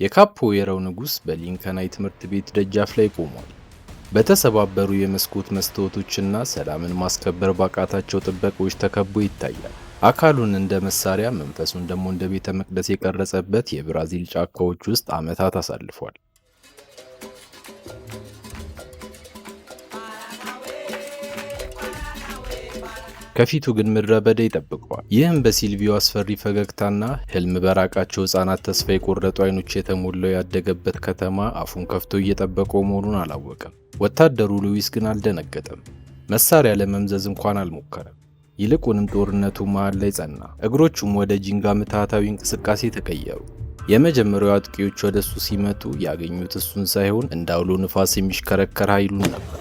የካፖዌራው ንጉሥ በሊንከናይ ትምህርት ቤት ደጃፍ ላይ ቆሟል። በተሰባበሩ የመስኮት መስታወቶችና ሰላምን ማስከበር ባቃታቸው ጥበቆች ተከቦ ይታያል። አካሉን እንደ መሳሪያ መንፈሱን ደግሞ እንደ ቤተ መቅደስ የቀረጸበት የብራዚል ጫካዎች ውስጥ ዓመታት አሳልፏል። ከፊቱ ግን ምድረ በዳ ይጠብቀዋል። ይህም በሲልቪዮ አስፈሪ ፈገግታና ህልም በራቃቸው ሕፃናት ተስፋ የቆረጡ አይኖች የተሞላው ያደገበት ከተማ አፉን ከፍቶ እየጠበቀው መሆኑን አላወቀም። ወታደሩ ሉዊስ ግን አልደነገጠም። መሳሪያ ለመምዘዝ እንኳን አልሞከረም። ይልቁንም ጦርነቱ መሃል ላይ ጸና። እግሮቹም ወደ ጂንጋ ምትሃታዊ እንቅስቃሴ ተቀየሩ። የመጀመሪያው አጥቂዎች ወደ እሱ ሲመጡ ያገኙት እሱን ሳይሆን እንደ አውሎ ንፋስ የሚሽከረከር ኃይሉን ነበር።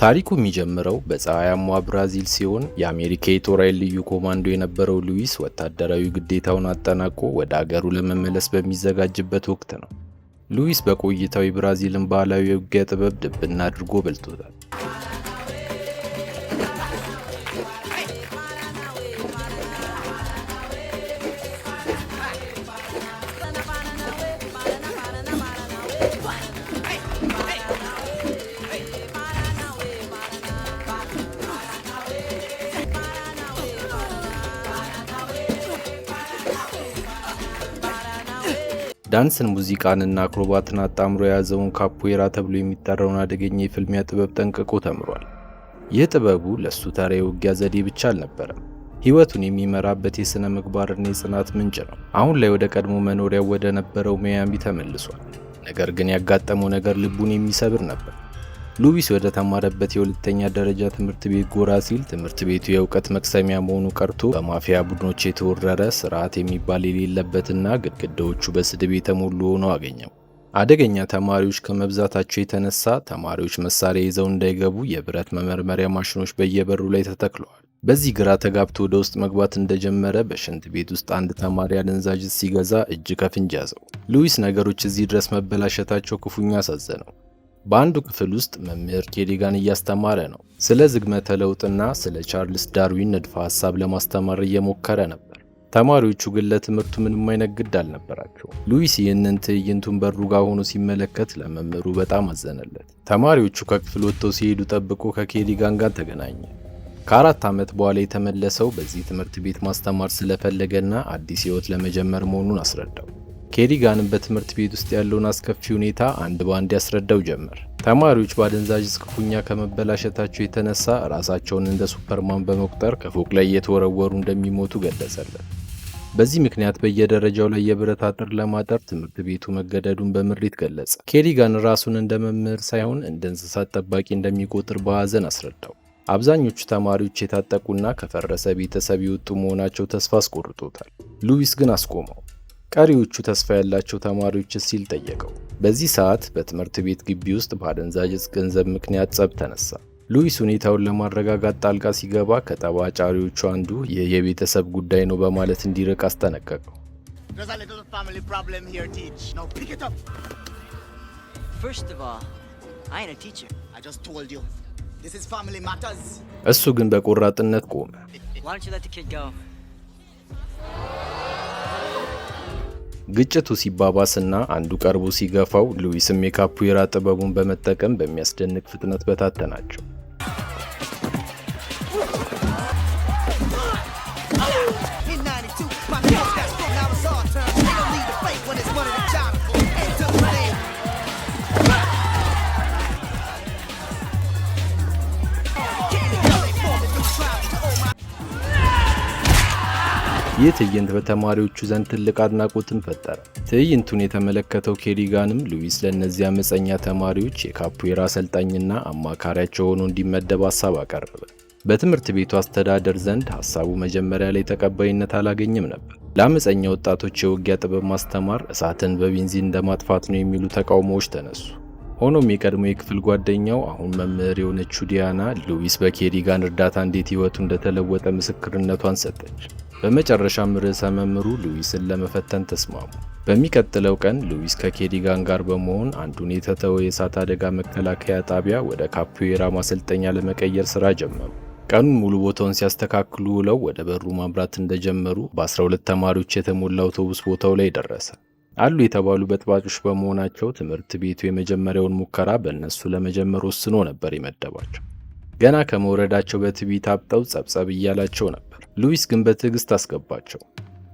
ታሪኩ የሚጀምረው በፀሐያማዋ ብራዚል ሲሆን የአሜሪካ የጦር ኃይል ልዩ ኮማንዶ የነበረው ሉዊስ ወታደራዊ ግዴታውን አጠናቆ ወደ አገሩ ለመመለስ በሚዘጋጅበት ወቅት ነው። ሉዊስ በቆይታው የብራዚልን ባህላዊ የውጊያ ጥበብ ድብና አድርጎ በልቶታል። ዳንስን፣ ሙዚቃንና አክሮባትን አጣምሮ የያዘውን ካፖዌራ ተብሎ የሚጠራውን አደገኛ የፍልሚያ ጥበብ ጠንቅቆ ተምሯል። ይህ ጥበቡ ለሱ ተራ የውጊያ ዘዴ ብቻ አልነበረም፣ ሕይወቱን የሚመራበት የሥነ ምግባርና የጽናት ምንጭ ነው። አሁን ላይ ወደ ቀድሞ መኖሪያው ወደ ነበረው ሚያሚ ተመልሷል። ነገር ግን ያጋጠመው ነገር ልቡን የሚሰብር ነበር። ሉዊስ ወደ ተማረበት የሁለተኛ ደረጃ ትምህርት ቤት ጎራ ሲል ትምህርት ቤቱ የእውቀት መቅሰሚያ መሆኑ ቀርቶ በማፊያ ቡድኖች የተወረረ ስርዓት የሚባል የሌለበትና ግድግዳዎቹ በስድብ የተሞሉ ሆኖ አገኘው። አደገኛ ተማሪዎች ከመብዛታቸው የተነሳ ተማሪዎች መሳሪያ ይዘው እንዳይገቡ የብረት መመርመሪያ ማሽኖች በየበሩ ላይ ተተክለዋል። በዚህ ግራ ተጋብቶ ወደ ውስጥ መግባት እንደጀመረ በሽንት ቤት ውስጥ አንድ ተማሪ አደንዛዥ ሲገዛ እጅ ከፍንጅ ያዘው። ሉዊስ ነገሮች እዚህ ድረስ መበላሸታቸው ክፉኛ አሳዘነው። በአንዱ ክፍል ውስጥ መምህር ኬሪጋን እያስተማረ ነው። ስለ ዝግመተ ለውጥና ስለ ቻርልስ ዳርዊን ንድፈ ሐሳብ ለማስተማር እየሞከረ ነበር። ተማሪዎቹ ግን ለትምህርቱ ምንም አይነት ግድ አልነበራቸው። ሉዊስ ይህንን ትዕይንቱን በሩ ጋር ሆኖ ሲመለከት ለመምህሩ በጣም አዘነለት። ተማሪዎቹ ከክፍል ወጥተው ሲሄዱ ጠብቆ ከኬሪጋን ጋር ተገናኘ። ከ4 ዓመት በኋላ የተመለሰው በዚህ ትምህርት ቤት ማስተማር ስለፈለገና አዲስ ሕይወት ለመጀመር መሆኑን አስረዳው። ኬሪጋንም በትምህርት ቤት ውስጥ ያለውን አስከፊ ሁኔታ አንድ በአንድ ያስረዳው ጀመር። ተማሪዎች በአደንዛዥ ዕፅ ክፉኛ ከመበላሸታቸው የተነሳ ራሳቸውን እንደ ሱፐርማን በመቁጠር ከፎቅ ላይ እየተወረወሩ እንደሚሞቱ ገለጸለት። በዚህ ምክንያት በየደረጃው ላይ የብረት አጥር ለማጠር ትምህርት ቤቱ መገደዱን በምሬት ገለጸ። ኬሪጋን ራሱን እንደ መምህር ሳይሆን እንደ እንስሳት ጠባቂ እንደሚቆጥር በሐዘን አስረዳው። አብዛኞቹ ተማሪዎች የታጠቁና ከፈረሰ ቤተሰብ የወጡ መሆናቸው ተስፋ አስቆርጦታል። ሉዊስ ግን አስቆመው። ቀሪዎቹ ተስፋ ያላቸው ተማሪዎች ሲል ጠየቀው። በዚህ ሰዓት በትምህርት ቤት ግቢ ውስጥ በአደንዛዥ ዕፅ ገንዘብ ምክንያት ጸብ ተነሳ። ሉዊስ ሁኔታውን ለማረጋጋት ጣልቃ ሲገባ ከጠባጫሪዎቹ አንዱ ይህ የቤተሰብ ጉዳይ ነው በማለት እንዲርቅ አስጠነቀቀው። እሱ ግን በቆራጥነት ቆመ። ግጭቱ ሲባባስና አንዱ ቀርቦ ሲገፋው ሉዊስም የካፖዌራ ጥበቡን በመጠቀም በሚያስደንቅ ፍጥነት በታተናቸው። ይህ ትዕይንት በተማሪዎቹ ዘንድ ትልቅ አድናቆትን ፈጠረ። ትዕይንቱን የተመለከተው ኬሪጋንም ሉዊስ ለእነዚህ አመፀኛ ተማሪዎች የካፖዌራ አሰልጣኝና አማካሪያቸው ሆኖ እንዲመደብ ሀሳብ አቀረበ። በትምህርት ቤቱ አስተዳደር ዘንድ ሀሳቡ መጀመሪያ ላይ ተቀባይነት አላገኘም ነበር። ለአመፀኛ ወጣቶች የውጊያ ጥበብ ማስተማር እሳትን በቤንዚን እንደማጥፋት ነው የሚሉ ተቃውሞዎች ተነሱ። ሆኖም የቀድሞ የክፍል ጓደኛው አሁን መምህር የሆነችው ዲያና ሉዊስ በኬሪጋን እርዳታ እንዴት ሕይወቱ እንደተለወጠ ምስክርነቷን ሰጠች። በመጨረሻም ርዕሰ መምህሩ ሉዊስን ለመፈተን ተስማሙ። በሚቀጥለው ቀን ሉዊስ ከኬሪጋን ጋር በመሆን አንዱን የተተወ የእሳት አደጋ መከላከያ ጣቢያ ወደ ካፖዌራ ማሰልጠኛ ለመቀየር ሥራ ጀመሩ። ቀኑን ሙሉ ቦታውን ሲያስተካክሉ ውለው ወደ በሩ ማምራት እንደጀመሩ በ12 ተማሪዎች የተሞላ አውቶቡስ ቦታው ላይ ደረሰ። አሉ የተባሉ በጥባጮች በመሆናቸው ትምህርት ቤቱ የመጀመሪያውን ሙከራ በእነሱ ለመጀመር ወስኖ ነበር የመደባቸው። ገና ከመውረዳቸው በትዕቢት አብጠው ጸብጸብ እያላቸው ነበር። ሉዊስ ግን በትዕግስት አስገባቸው።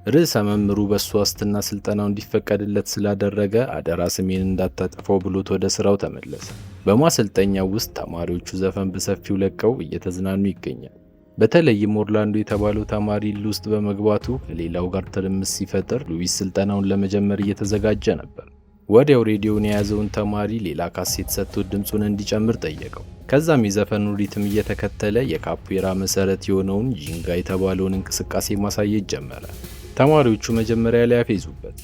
ርዕሰ መምህሩ በእሱ ዋስትና ስልጠናው እንዲፈቀድለት ስላደረገ አደራ ስሜን እንዳታጠፋው ብሎት ወደ ስራው ተመለሰ። በማሰልጠኛው ውስጥ ተማሪዎቹ ዘፈን በሰፊው ለቀው እየተዝናኑ ይገኛል። በተለይም ኦርላንዶ የተባለው ተማሪ እልህ ውስጥ በመግባቱ ከሌላው ጋር ትርምስ ሲፈጥር ሉዊስ ስልጠናውን ለመጀመር እየተዘጋጀ ነበር። ወዲያው ሬዲዮን የያዘውን ተማሪ ሌላ ካሴት ሰጥቶ ድምፁን እንዲጨምር ጠየቀው። ከዛም የዘፈኑን ሪትም እየተከተለ የካፖኤራ መሰረት የሆነውን ጂንጋ የተባለውን እንቅስቃሴ ማሳየት ጀመረ። ተማሪዎቹ መጀመሪያ ላይ ያፌዙበት፣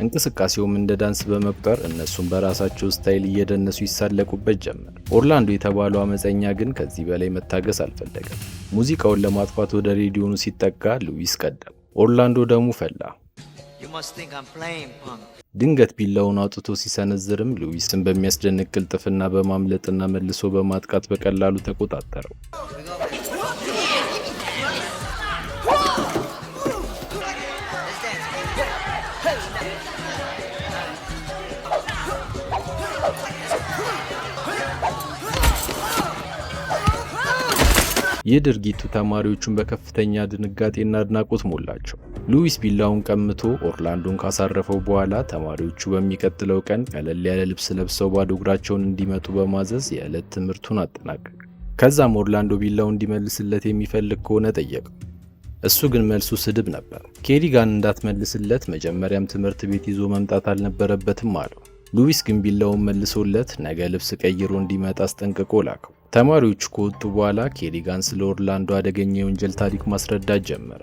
እንቅስቃሴውም እንደ ዳንስ በመቁጠር እነሱም በራሳቸው ስታይል እየደነሱ ይሳለቁበት ጀመር። ኦርላንዶ የተባለው አመፀኛ ግን ከዚህ በላይ መታገስ አልፈለገም። ሙዚቃውን ለማጥፋት ወደ ሬዲዮኑ ሲጠጋ ሉዊስ ቀደም። ኦርላንዶ ደሙ ፈላ። ድንገት ቢላውን አውጥቶ ሲሰነዝርም ሉዊስን በሚያስደንቅ ቅልጥፍና በማምለጥና መልሶ በማጥቃት በቀላሉ ተቆጣጠረው። ይህ ድርጊቱ ተማሪዎቹን በከፍተኛ ድንጋጤና አድናቆት ሞላቸው። ሉዊስ ቢላውን ቀምቶ ኦርላንዶን ካሳረፈው በኋላ ተማሪዎቹ በሚቀጥለው ቀን ቀለል ያለ ልብስ ለብሰው ባዶ እግራቸውን እንዲመጡ በማዘዝ የዕለት ትምህርቱን አጠናቀቀ። ከዛም ኦርላንዶ ቢላውን እንዲመልስለት የሚፈልግ ከሆነ ጠየቀው። እሱ ግን መልሱ ስድብ ነበር። ኬሪጋን እንዳትመልስለት መጀመሪያም ትምህርት ቤት ይዞ መምጣት አልነበረበትም አለው። ሉዊስ ግን ቢላውን መልሶለት ነገ ልብስ ቀይሮ እንዲመጣ አስጠንቅቆ ላከው። ተማሪዎቹ ከወጡ በኋላ ኬሪጋን ስለ ኦርላንዶ አደገኛ የወንጀል ታሪክ ማስረዳት ጀመረ።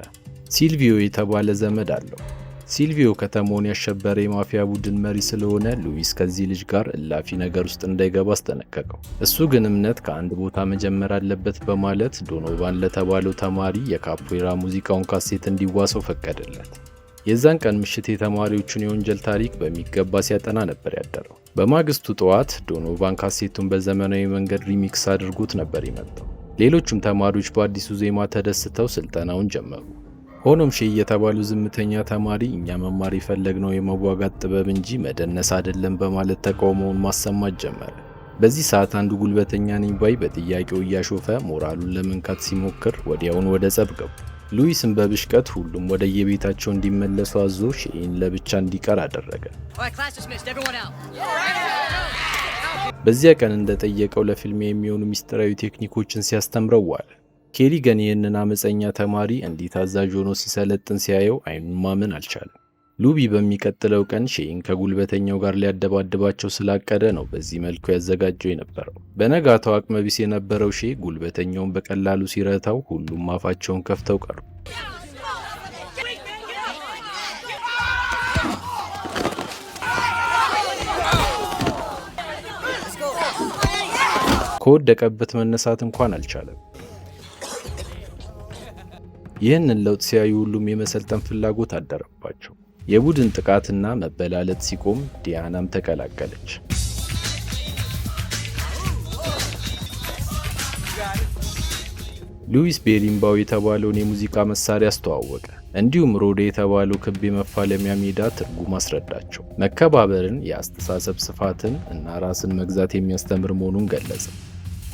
ሲልቪዮ የተባለ ዘመድ አለው። ሲልቪዮ ከተማውን ያሸበረ የማፊያ ቡድን መሪ ስለሆነ ሉዊስ ከዚህ ልጅ ጋር እላፊ ነገር ውስጥ እንዳይገባ አስጠነቀቀው። እሱ ግን እምነት ከአንድ ቦታ መጀመር አለበት በማለት ዶኖቫን ለተባለው ተማሪ የካፖኤራ ሙዚቃውን ካሴት እንዲዋሰው ፈቀደለት። የዛን ቀን ምሽት የተማሪዎቹን የወንጀል ታሪክ በሚገባ ሲያጠና ነበር ያደረው። በማግስቱ ጠዋት ዶኖቫን ካሴቱን በዘመናዊ መንገድ ሪሚክስ አድርጎት ነበር የመጣው። ሌሎቹም ተማሪዎች በአዲሱ ዜማ ተደስተው ስልጠናውን ጀመሩ። ሆኖም ሼይ የተባሉ ዝምተኛ ተማሪ እኛ መማር የፈለግነው የመዋጋት ጥበብ እንጂ መደነስ አይደለም በማለት ተቃውሞውን ማሰማት ጀመረ። በዚህ ሰዓት አንዱ ጉልበተኛ ነኝ ባይ በጥያቄው እያሾፈ ሞራሉን ለመንካት ሲሞክር ወዲያውን ወደ ጸብ ገቡ። ሉዊስን በብሽቀት ሁሉም ወደ የቤታቸው እንዲመለሱ አዞ ሼይን ለብቻ እንዲቀር አደረገ። በዚያ ቀን እንደጠየቀው ለፊልሚያ የሚሆኑ ሚስጥራዊ ቴክኒኮችን ሲያስተምረው ዋለ። ኬሪገን ይህንን አመፀኛ ተማሪ እንዲህ ታዛዥ ሆኖ ሲሰለጥን ሲያየው አይኑን ማመን አልቻለም። ሉቢ በሚቀጥለው ቀን ሼይን ከጉልበተኛው ጋር ሊያደባድባቸው ስላቀደ ነው በዚህ መልኩ ያዘጋጀው የነበረው። በነጋታው አቅመቢስ የነበረው ሼይ ጉልበተኛውን በቀላሉ ሲረታው ሁሉም አፋቸውን ከፍተው ቀሩ። ከወደቀበት መነሳት እንኳን አልቻለም። ይህንን ለውጥ ሲያዩ ሁሉም የመሰልጠን ፍላጎት አደረባቸው። የቡድን ጥቃትና መበላለጥ ሲቆም ዲያናም ተቀላቀለች። ሉዊስ ቤሪምባው የተባለውን የሙዚቃ መሳሪያ አስተዋወቀ። እንዲሁም ሮዴ የተባለው ክብ የመፋለሚያ ሜዳ ትርጉም አስረዳቸው። መከባበርን፣ የአስተሳሰብ ስፋትን እና ራስን መግዛት የሚያስተምር መሆኑን ገለጸ።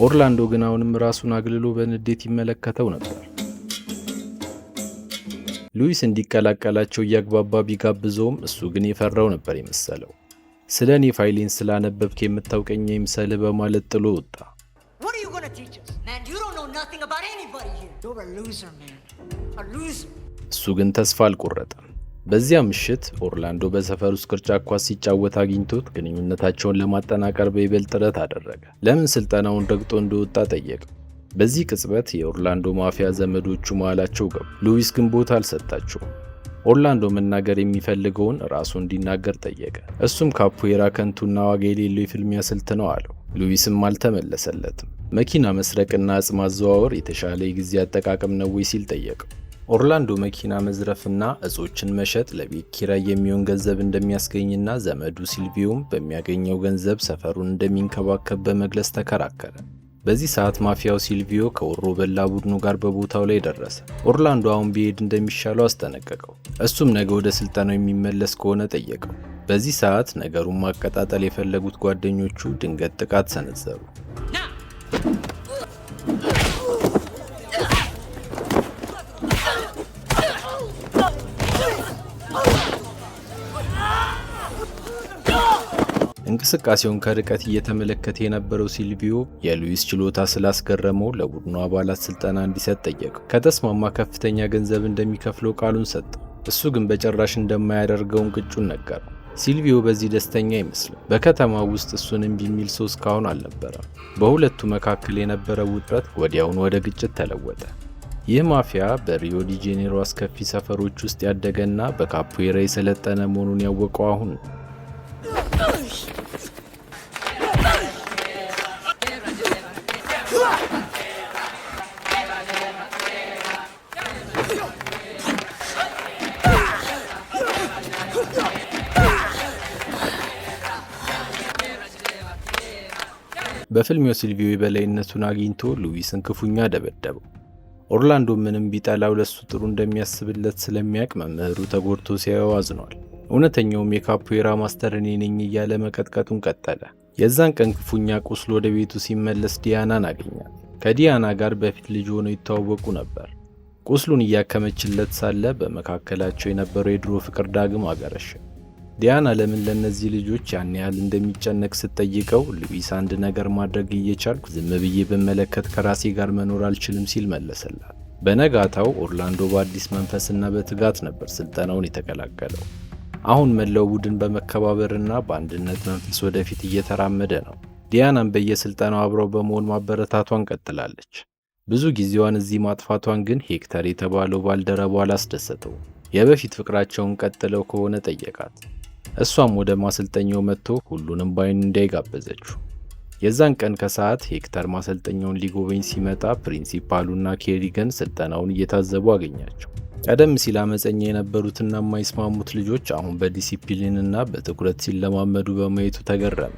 ኦርላንዶ ግን አሁንም ራሱን አግልሎ በንዴት ይመለከተው ነበር። ሉዊስ እንዲቀላቀላቸው እያግባባ ቢጋብዘውም እሱ ግን የፈራው ነበር የመሰለው። ስለ እኔ ፋይሌን ስላነበብክ የምታውቀኝ ይምሰልህ በማለት ጥሎ ወጣ። እሱ ግን ተስፋ አልቆረጠም። በዚያ ምሽት ኦርላንዶ በሰፈር ውስጥ ቅርጫት ኳስ ሲጫወት አግኝቶት ግንኙነታቸውን ለማጠናከር በይበልጥ ጥረት አደረገ። ለምን ስልጠናውን ረግጦ እንደወጣ ጠየቀው። በዚህ ቅጽበት የኦርላንዶ ማፊያ ዘመዶቹ መሃላቸው ገቡ። ሉዊስ ግን ቦታ አልሰጣቸውም። ኦርላንዶ መናገር የሚፈልገውን ራሱ እንዲናገር ጠየቀ። እሱም ካፖኤራ ከንቱና ዋጋ የሌለው የፍልሚያ ስልት ነው አለው። ሉዊስም አልተመለሰለትም። መኪና መስረቅና እጽ ማዘዋወር የተሻለ የጊዜ አጠቃቀም ነው ወይ ሲል ጠየቀው። ኦርላንዶ መኪና መዝረፍና እጾችን መሸጥ ለቤት ኪራይ የሚሆን ገንዘብ እንደሚያስገኝና ዘመዱ ሲልቪዮም በሚያገኘው ገንዘብ ሰፈሩን እንደሚንከባከብ በመግለጽ ተከራከረ። በዚህ ሰዓት ማፊያው ሲልቪዮ ከወሮ በላ ቡድኑ ጋር በቦታው ላይ ደረሰ። ኦርላንዶ አሁን ቢሄድ እንደሚሻለው አስጠነቀቀው። እሱም ነገ ወደ ስልጠናው የሚመለስ ከሆነ ጠየቀው። በዚህ ሰዓት ነገሩን ማቀጣጠል የፈለጉት ጓደኞቹ ድንገት ጥቃት ሰነዘሩ። እንቅስቃሴውን ከርቀት እየተመለከተ የነበረው ሲልቪዮ የሉዊስ ችሎታ ስላስገረመው ለቡድኑ አባላት ስልጠና እንዲሰጥ ጠየቀው። ከተስማማ ከፍተኛ ገንዘብ እንደሚከፍለው ቃሉን ሰጠው። እሱ ግን በጭራሽ እንደማያደርገው እንቅጩን ነገረው። ሲልቪዮ በዚህ ደስተኛ አይመስልም። በከተማው ውስጥ እሱን እምቢ የሚል ሰው እስካሁን አልነበረም። በሁለቱ መካከል የነበረው ውጥረት ወዲያውኑ ወደ ግጭት ተለወጠ። ይህ ማፊያ በሪዮ ዲ ጄኔሮ አስከፊ ሰፈሮች ውስጥ ያደገና በካፖኤራ የሰለጠነ መሆኑን ያወቀው አሁን ነው። በፍልሚያው ሲልቪዮ የበላይነቱን አግኝቶ ሉዊስን ክፉኛ ደበደበው። ኦርላንዶ ምንም ቢጠላው ለሱ ጥሩ እንደሚያስብለት ስለሚያውቅ መምህሩ ተጎድቶ ሲያየው አዝኗል። እውነተኛውም የካፖኤራ ማስተር እኔ ነኝ እያለ መቀጥቀጡን ቀጠለ። የዛን ቀን ክፉኛ ቁስሎ ወደ ቤቱ ሲመለስ ዲያናን አገኛት። ከዲያና ጋር በፊት ልጅ ሆነው ይተዋወቁ ነበር። ቁስሉን እያከመችለት ሳለ በመካከላቸው የነበረው የድሮ ፍቅር ዳግም አገረሸ። ዲያና ለምን ለነዚህ ልጆች ያን ያህል እንደሚጨነቅ ስትጠይቀው ሉዊስ አንድ ነገር ማድረግ እየቻልኩ ዝም ብዬ በመለከት ከራሴ ጋር መኖር አልችልም ሲል መለሰላት። በነጋታው ኦርላንዶ በአዲስ መንፈስና በትጋት ነበር ስልጠናውን የተቀላቀለው። አሁን መላው ቡድን በመከባበርና በአንድነት መንፈስ ወደፊት እየተራመደ ነው። ዲያናም በየስልጠናው አብረው በመሆን ማበረታቷን ቀጥላለች። ብዙ ጊዜዋን እዚህ ማጥፋቷን ግን ሄክተር የተባለው ባልደረቧ አላስደሰተው። የበፊት ፍቅራቸውን ቀጥለው ከሆነ ጠየቃት። እሷም ወደ ማሰልጠኛው መጥቶ ሁሉንም ባይኑ እንዳይጋበዘችው። የዛን ቀን ከሰዓት ሄክተር ማሰልጠኛውን ሊጎበኝ ሲመጣ ፕሪንሲፓሉና ኬሪገን ስልጠናውን እየታዘቡ አገኛቸው። ቀደም ሲል አመፀኛ የነበሩትና የማይስማሙት ልጆች አሁን በዲሲፕሊንና በትኩረት ሲለማመዱ በማየቱ ተገረመ።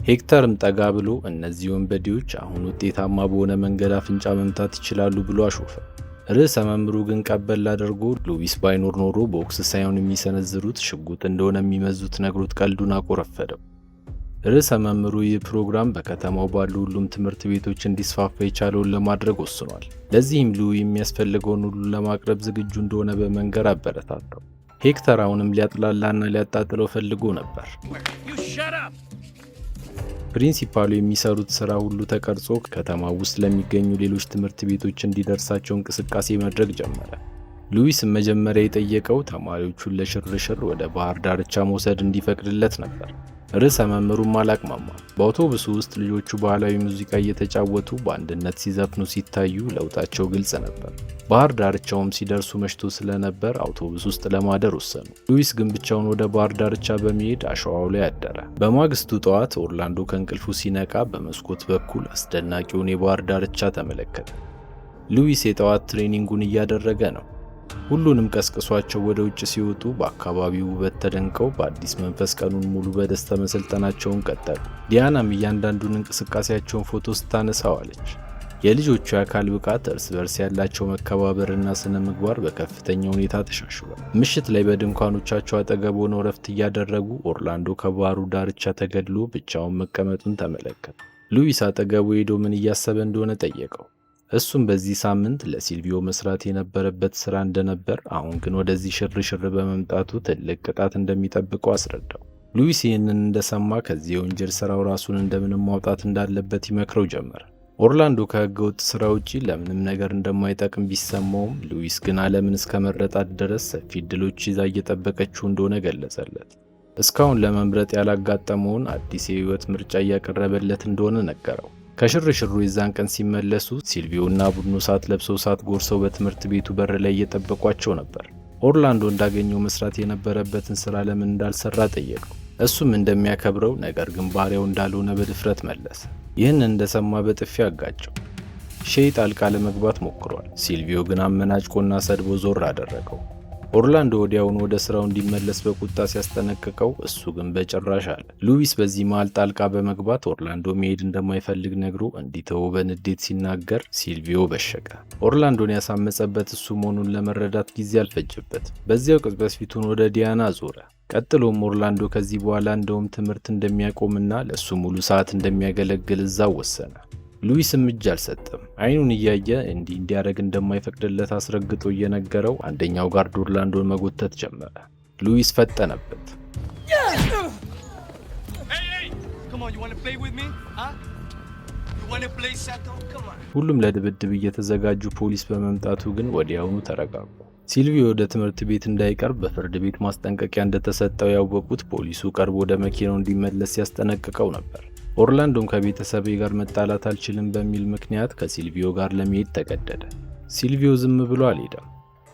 ሄክተርም ጠጋ ብሎ እነዚህ ወንበዴዎች አሁን ውጤታማ በሆነ መንገድ አፍንጫ መምታት ይችላሉ ብሎ አሾፈ። ርዕሰ መምህሩ ግን ቀበል አድርጎ ሉዊስ ባይኖር ኖሮ ቦክስ ሳይሆን የሚሰነዝሩት ሽጉጥ እንደሆነ የሚመዙት ነግሮት ቀልዱን አቆረፈደው። ርዕሰ መምህሩ ይህ ፕሮግራም በከተማው ባሉ ሁሉም ትምህርት ቤቶች እንዲስፋፋ የቻለውን ለማድረግ ወስኗል። ለዚህም ሉዊ የሚያስፈልገውን ሁሉ ለማቅረብ ዝግጁ እንደሆነ በመንገር አበረታታው። ሄክተር አሁንም ሊያጥላላና ሊያጣጥለው ፈልጎ ነበር። ፕሪንሲፓሉ የሚሰሩት ስራ ሁሉ ተቀርጾ ከተማው ውስጥ ለሚገኙ ሌሎች ትምህርት ቤቶች እንዲደርሳቸው እንቅስቃሴ ማድረግ ጀመረ። ሉዊስም መጀመሪያ የጠየቀው ተማሪዎቹን ለሽርሽር ወደ ባህር ዳርቻ መውሰድ እንዲፈቅድለት ነበር። ርዕሰ መምህሩም አላቅማማም። በአውቶቡሱ ውስጥ ልጆቹ ባህላዊ ሙዚቃ እየተጫወቱ በአንድነት ሲዘፍኑ ሲታዩ ለውጣቸው ግልጽ ነበር። ባህር ዳርቻውም ሲደርሱ መሽቶ ስለነበር አውቶቡስ ውስጥ ለማደር ወሰኑ። ሉዊስ ግን ብቻውን ወደ ባህር ዳርቻ በመሄድ አሸዋው ላይ አደረ። በማግስቱ ጠዋት ኦርላንዶ ከእንቅልፉ ሲነቃ በመስኮት በኩል አስደናቂውን የባህር ዳርቻ ተመለከተ። ሉዊስ የጠዋት ትሬኒንጉን እያደረገ ነው። ሁሉንም ቀስቅሷቸው ወደ ውጭ ሲወጡ በአካባቢው ውበት ተደንቀው በአዲስ መንፈስ ቀኑን ሙሉ በደስታ መሰልጠናቸውን ቀጠሉ። ዲያናም እያንዳንዱን እንቅስቃሴያቸውን ፎቶ ስታነሳው አለች። የልጆቹ የአካል ብቃት፣ እርስ በርስ ያላቸው መከባበርና ስነ ምግባር በከፍተኛ ሁኔታ ተሻሽሏል። ምሽት ላይ በድንኳኖቻቸው አጠገብ ሆነው ረፍት እያደረጉ ኦርላንዶ ከባህሩ ዳርቻ ተገድሎ ብቻውን መቀመጡን ተመለከተ። ሉዊስ አጠገቡ ሄዶ ምን እያሰበ እንደሆነ ጠየቀው። እሱም በዚህ ሳምንት ለሲልቪዮ መስራት የነበረበት ስራ እንደነበር፣ አሁን ግን ወደዚህ ሽርሽር በመምጣቱ ትልቅ ቅጣት እንደሚጠብቀው አስረዳው። ሉዊስ ይህንን እንደሰማ ከዚህ የወንጀል ስራው ራሱን እንደምንም ማውጣት እንዳለበት ይመክረው ጀመር። ኦርላንዶ ከህገወጥ ስራ ውጪ ለምንም ነገር እንደማይጠቅም ቢሰማውም ሉዊስ ግን ዓለምን እስከ መረጣት ድረስ ሰፊ እድሎች ይዛ እየጠበቀችው እንደሆነ ገለጸለት። እስካሁን ለመምረጥ ያላጋጠመውን አዲስ የህይወት ምርጫ እያቀረበለት እንደሆነ ነገረው። ከሽርሽሩ የዛን ቀን ሲመለሱ ሲልቪዮና ቡድኑ ሰዓት ለብሰው ሰዓት ጎርሰው በትምህርት ቤቱ በር ላይ እየጠበቋቸው ነበር። ኦርላንዶ እንዳገኘው መስራት የነበረበትን ስራ ለምን እንዳልሰራ ጠየቀው። እሱም እንደሚያከብረው ነገር ግን ባሪያው እንዳልሆነ በድፍረት መለሰ። ይህን እንደሰማ በጥፊ አጋጨው። ሼይ ጣልቃ ለመግባት ሞክሯል። ሲልቪዮ ግን አመናጭቆና ሰድቦ ዞር አደረገው። ኦርላንዶ ወዲያውኑ ወደ ስራው እንዲመለስ በቁጣ ሲያስጠነቅቀው እሱ ግን በጭራሽ አለ። ሉዊስ በዚህ መሃል ጣልቃ በመግባት ኦርላንዶ መሄድ እንደማይፈልግ ነግሮ እንዲተወው በንዴት ሲናገር ሲልቪዮ በሸቀ። ኦርላንዶን ያሳመጸበት እሱ መሆኑን ለመረዳት ጊዜ አልፈጀበት። በዚያው ቅጽበት ፊቱን ወደ ዲያና ዞረ። ቀጥሎም ኦርላንዶ ከዚህ በኋላ እንደውም ትምህርት እንደሚያቆምና ለእሱ ሙሉ ሰዓት እንደሚያገለግል እዛው ወሰነ። ሉዊስም እጅ አልሰጠም። አይኑን እያየ እንዲያደርግ እንደማይፈቅድለት አስረግጦ እየነገረው አንደኛው ጋርድ ኦርላንዶን መጎተት ጀመረ። ሉዊስ ፈጠነበት። ሁሉም ለድብድብ እየተዘጋጁ ፖሊስ በመምጣቱ ግን ወዲያውኑ ተረጋጉ። ሲልቪዮ ወደ ትምህርት ቤት እንዳይቀርብ በፍርድ ቤት ማስጠንቀቂያ እንደተሰጠው ያወቁት ፖሊሱ ቀርቦ ወደ መኪናው እንዲመለስ ሲያስጠነቅቀው ነበር። ኦርላንዶም ከቤተሰቤ ጋር መጣላት አልችልም በሚል ምክንያት ከሲልቪዮ ጋር ለመሄድ ተገደደ። ሲልቪዮ ዝም ብሎ አልሄደም።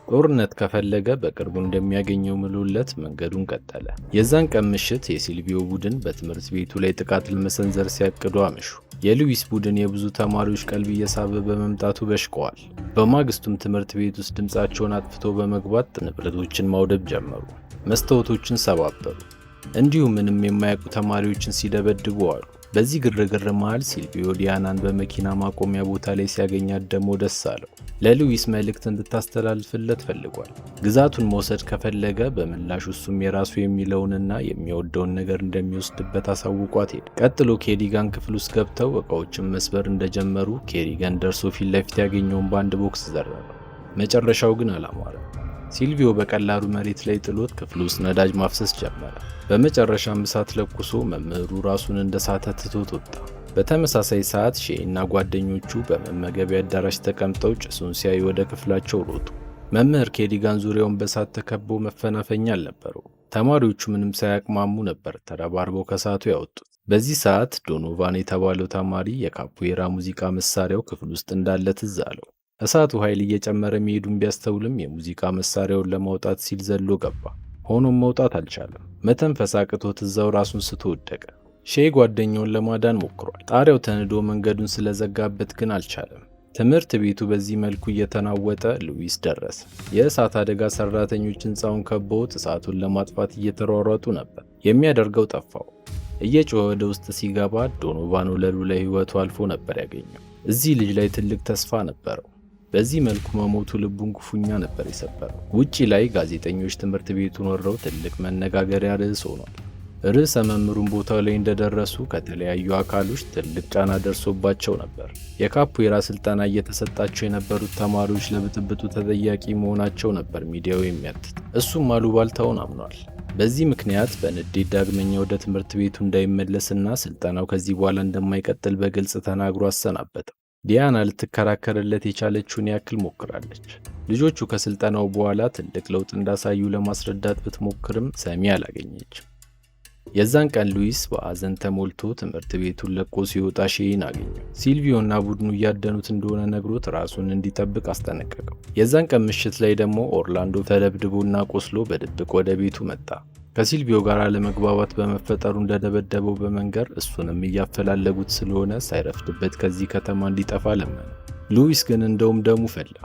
ጦርነት ከፈለገ በቅርቡ እንደሚያገኘው ምሎለት መንገዱን ቀጠለ። የዛን ቀን ምሽት የሲልቪዮ ቡድን በትምህርት ቤቱ ላይ ጥቃት ለመሰንዘር ሲያቅዱ አመሹ። የሉዊስ ቡድን የብዙ ተማሪዎች ቀልብ እየሳበ በመምጣቱ በሽቀዋል። በማግስቱም ትምህርት ቤት ውስጥ ድምፃቸውን አጥፍቶ በመግባት ንብረቶችን ማውደብ ጀመሩ። መስታወቶችን ሰባበሩ። እንዲሁም ምንም የማያውቁ ተማሪዎችን ሲደበድቡ አሉ። በዚህ ግርግር መሃል ሲልቪዮ ዲያናን በመኪና ማቆሚያ ቦታ ላይ ሲያገኛት ደግሞ ደስ አለው። ለሉዊስ መልእክት እንድታስተላልፍለት ፈልጓል። ግዛቱን መውሰድ ከፈለገ በምላሹ እሱም የራሱ የሚለውንና የሚወደውን ነገር እንደሚወስድበት አሳውቋት ሄደ። ቀጥሎ ኬሪጋን ክፍል ውስጥ ገብተው እቃዎችን መስበር እንደጀመሩ ኬሪጋን ደርሶ ፊት ለፊት ያገኘውን በአንድ ቦክስ ዘረረው። መጨረሻው ግን አላማረም። ሲልቪዮ በቀላሉ መሬት ላይ ጥሎት ክፍል ውስጥ ነዳጅ ማፍሰስ ጀመረ። በመጨረሻም እሳት ለኩሶ መምህሩ ራሱን እንደሳተ ትቶት ወጣ። በተመሳሳይ ሰዓት ሼና ጓደኞቹ በመመገቢያ አዳራሽ ተቀምጠው ጭሱን ሲያዩ ወደ ክፍላቸው ሮጡ። መምህር ኬሪጋን ዙሪያውን በእሳት ተከቦ መፈናፈኛ አልነበረው። ተማሪዎቹ ምንም ሳያቅማሙ ነበር ተረባርበው ከእሳቱ ያወጡት። በዚህ ሰዓት ዶኖቫን የተባለው ተማሪ የካፖኤራ ሙዚቃ መሳሪያው ክፍል ውስጥ እንዳለ ትዝ አለው። እሳቱ ኃይል እየጨመረ መሄዱን ቢያስተውልም የሙዚቃ መሳሪያውን ለማውጣት ሲል ዘሎ ገባ። ሆኖም መውጣት አልቻለም። መተንፈስ አቅቶት እዛው ራሱን ስቶ ወደቀ። ሼ ጓደኛውን ለማዳን ሞክሯል። ጣሪያው ተንዶ መንገዱን ስለዘጋበት ግን አልቻለም። ትምህርት ቤቱ በዚህ መልኩ እየተናወጠ ሉዊስ ደረሰ። የእሳት አደጋ ሰራተኞች ህንፃውን ከበውት እሳቱን ለማጥፋት እየተሯሯጡ ነበር። የሚያደርገው ጠፋው። እየጮኸ ወደ ውስጥ ሲገባ ዶኖቫን ወለሉ ላይ ህይወቱ አልፎ ነበር ያገኘው። እዚህ ልጅ ላይ ትልቅ ተስፋ ነበረው። በዚህ መልኩ መሞቱ ልቡን ክፉኛ ነበር የሰበረው። ውጪ ላይ ጋዜጠኞች ትምህርት ቤቱን ወረው ትልቅ መነጋገሪያ ርዕስ ሆኗል። ርዕሰ መምህሩን ቦታው ላይ እንደደረሱ ከተለያዩ አካሎች ትልቅ ጫና ደርሶባቸው ነበር። የካፖኤራ ስልጠና እየተሰጣቸው የነበሩት ተማሪዎች ለብጥብጡ ተጠያቂ መሆናቸው ነበር ሚዲያው የሚያትት። እሱም አሉባልታውን አምኗል። በዚህ ምክንያት በንዴት ዳግመኛ ወደ ትምህርት ቤቱ እንዳይመለስና ስልጠናው ከዚህ በኋላ እንደማይቀጥል በግልጽ ተናግሮ አሰናበተው። ዲያና ልትከራከርለት የቻለችውን ያክል ሞክራለች። ልጆቹ ከስልጠናው በኋላ ትልቅ ለውጥ እንዳሳዩ ለማስረዳት ብትሞክርም ሰሚ አላገኘችም። የዛን ቀን ሉዊስ በአዘን ተሞልቶ ትምህርት ቤቱን ለቆ ሲወጣ ሼን አገኘው። ሲልቪዮና ቡድኑ እያደኑት እንደሆነ ነግሮት ራሱን እንዲጠብቅ አስጠነቀቀው። የዛን ቀን ምሽት ላይ ደግሞ ኦርላንዶ ተደብድቦና ቆስሎ በድብቅ ወደ ቤቱ መጣ። ከሲልቪዮ ጋር አለመግባባት በመፈጠሩ እንደደበደበው በመንገር እሱንም እያፈላለጉት ስለሆነ ሳይረፍድበት ከዚህ ከተማ እንዲጠፋ ለመነ። ሉዊስ ግን እንደውም ደሙ ፈላ።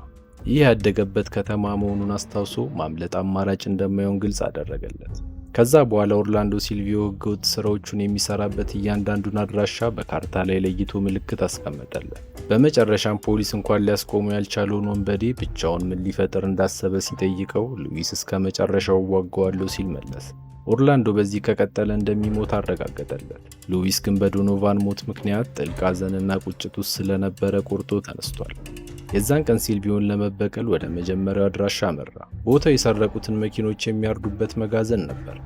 ይህ ያደገበት ከተማ መሆኑን አስታውሶ ማምለጥ አማራጭ እንደማይሆን ግልጽ አደረገለት። ከዛ በኋላ ኦርላንዶ ሲልቪዮ ህገወጥ ስራዎቹን የሚሰራበት እያንዳንዱን አድራሻ በካርታ ላይ ለይቶ ምልክት አስቀመጠለት። በመጨረሻም ፖሊስ እንኳን ሊያስቆሙ ያልቻለውን ወንበዴ ብቻውን ምን ሊፈጥር እንዳሰበ ሲጠይቀው ሉዊስ እስከ መጨረሻው ዋጋዋለሁ ሲል መለሰ። ኦርላንዶ በዚህ ከቀጠለ እንደሚሞት አረጋገጠለት። ሉዊስ ግን በዶኖቫን ሞት ምክንያት ጥልቅ ሐዘንና ቁጭት ውስጥ ስለነበረ ቆርጦ ተነስቷል። የዛን ቀን ሲልቪዮን ለመበቀል ወደ መጀመሪያው አድራሻ አመራ። ቦታው የሰረቁትን መኪኖች የሚያርዱበት መጋዘን ነበር።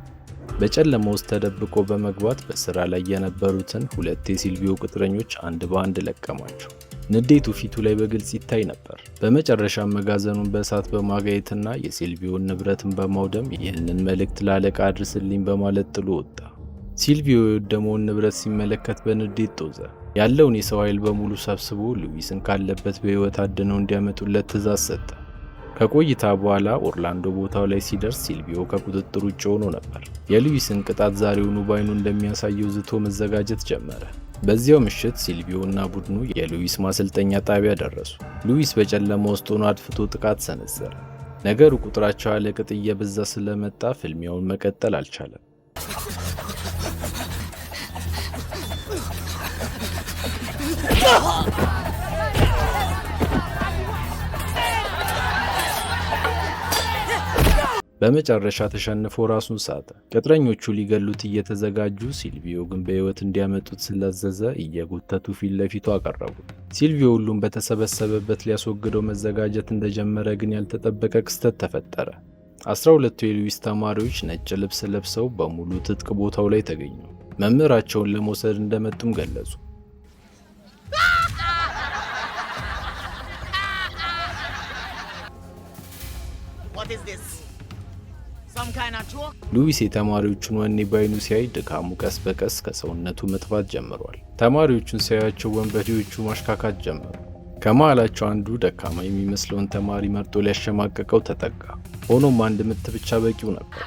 በጨለማ ውስጥ ተደብቆ በመግባት በስራ ላይ የነበሩትን ሁለት የሲልቪዮ ቅጥረኞች አንድ በአንድ ለቀማቸው። ንዴቱ ፊቱ ላይ በግልጽ ይታይ ነበር። በመጨረሻም መጋዘኑን በእሳት በማጋየትና የሲልቪዮን ንብረትን በማውደም ይህንን መልእክት ለአለቃ አድርስልኝ በማለት ጥሎ ወጣ። ሲልቪዮ የወደመውን ንብረት ሲመለከት በንዴት ጦዘ። ያለውን የሰው ኃይል በሙሉ ሰብስቦ ሉዊስን ካለበት በህይወት አድነው እንዲያመጡለት ትዕዛዝ ሰጠ። ከቆይታ በኋላ ኦርላንዶ ቦታው ላይ ሲደርስ ሲልቪዮ ከቁጥጥር ውጭ ሆኖ ነበር። የሉዊስን ቅጣት ዛሬውኑ ባይኑ እንደሚያሳየው ዝቶ መዘጋጀት ጀመረ። በዚያው ምሽት ሲልቪዮ እና ቡድኑ የሉዊስ ማሰልጠኛ ጣቢያ ደረሱ። ሉዊስ በጨለማ ውስጥ ሆኖ አድፍቶ ጥቃት ሰነዘረ። ነገሩ ቁጥራቸው ያለቅጥ እየበዛ ስለመጣ ፍልሚያውን መቀጠል አልቻለም። በመጨረሻ ተሸንፎ ራሱን ሳተ። ቅጥረኞቹ ሊገሉት እየተዘጋጁ ሲልቪዮ ግን በሕይወት እንዲያመጡት ስላዘዘ እየጎተቱ ፊት ለፊቱ አቀረቡ። ሲልቪዮ ሁሉም በተሰበሰበበት ሊያስወግደው መዘጋጀት እንደጀመረ ግን ያልተጠበቀ ክስተት ተፈጠረ። 12ቱ የሉዊስ ተማሪዎች ነጭ ልብስ ለብሰው በሙሉ ትጥቅ ቦታው ላይ ተገኙ። መምህራቸውን ለመውሰድ እንደመጡም ገለጹ። ሉዊስ የተማሪዎቹን ወኔ ባይኑ ሲያይ ድካሙ ቀስ በቀስ ከሰውነቱ መጥፋት ጀምሯል። ተማሪዎቹን ሲያያቸው ወንበዴዎቹ ማሽካካት ጀመሩ። ከመሃላቸው አንዱ ደካማ የሚመስለውን ተማሪ መርጦ ሊያሸማቀቀው ተጠጋ። ሆኖም አንድ ምት ብቻ በቂው ነበር።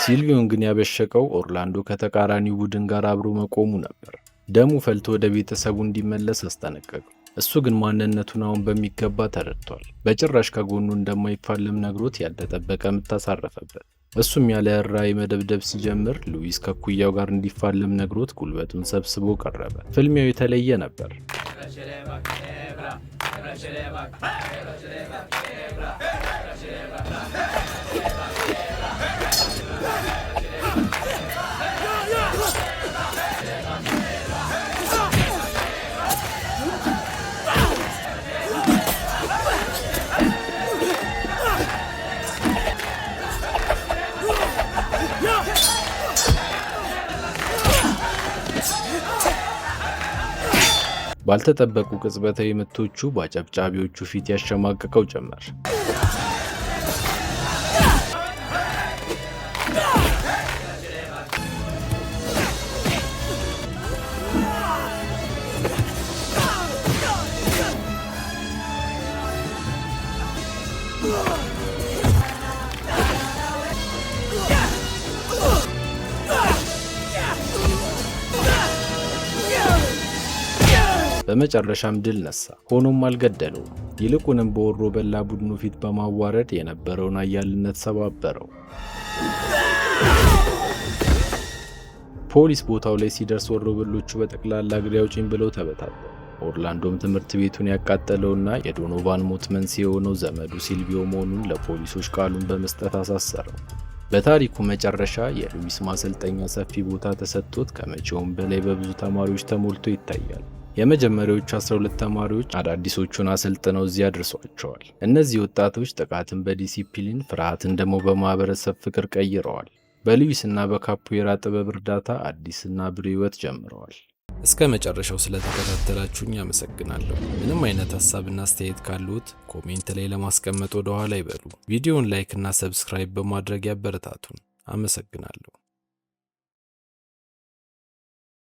ሲልቪዮን ግን ያበሸቀው ኦርላንዶ ከተቃራኒው ቡድን ጋር አብሮ መቆሙ ነበር። ደሙ ፈልቶ ወደ ቤተሰቡ እንዲመለስ አስጠነቀቀው። እሱ ግን ማንነቱን አሁን በሚገባ ተረድቷል። በጭራሽ ከጎኑ እንደማይፋለም ነግሮት ያልተጠበቀ ምት አሳረፈበት። እሱም ያለ ራዕይ መደብደብ ሲጀምር ሉዊስ ከኩያው ጋር እንዲፋለም ነግሮት ጉልበቱን ሰብስቦ ቀረበ። ፍልሚያው የተለየ ነበር። ባልተጠበቁ ቅጽበታዊ ምቶቹ በአጨብጫቢዎቹ ፊት ያሸማቀቀው ጀመር። በመጨረሻም ድል ነሳ። ሆኖም አልገደለውም። ይልቁንም በወሮ በላ ቡድኑ ፊት በማዋረድ የነበረውን አያልነት ሰባበረው። ፖሊስ ቦታው ላይ ሲደርስ ወሮበሎቹ በጠቅላላ እግሬ አውጪኝ ብለው ተበታተኑ። ኦርላንዶም ትምህርት ቤቱን ያቃጠለውና የዶኖቫን ሞት መንስኤ የሆነው ዘመዱ ሲልቪዮ መሆኑን ለፖሊሶች ቃሉን በመስጠት አሳሰረው። በታሪኩ መጨረሻ የሉዊስ ማሰልጠኛ ሰፊ ቦታ ተሰጥቶት ከመቼውም በላይ በብዙ ተማሪዎች ተሞልቶ ይታያል። የመጀመሪያዎቹ 12 ተማሪዎች አዳዲሶቹን አሰልጥነው እዚያ አድርሷቸዋል። እነዚህ ወጣቶች ጥቃትን በዲሲፕሊን ፍርሃትን ደግሞ በማህበረሰብ ፍቅር ቀይረዋል። በሉዊስ እና በካፖዌራ ጥበብ እርዳታ አዲስና ብሩህ ሕይወት ጀምረዋል። እስከ መጨረሻው ስለተከታተላችሁኝ አመሰግናለሁ። ምንም አይነት ሀሳብና አስተያየት ካሉት ኮሜንት ላይ ለማስቀመጥ ወደ ኋላ ይበሉ። ቪዲዮውን ላይክ እና ሰብስክራይብ በማድረግ ያበረታቱን። አመሰግናለሁ።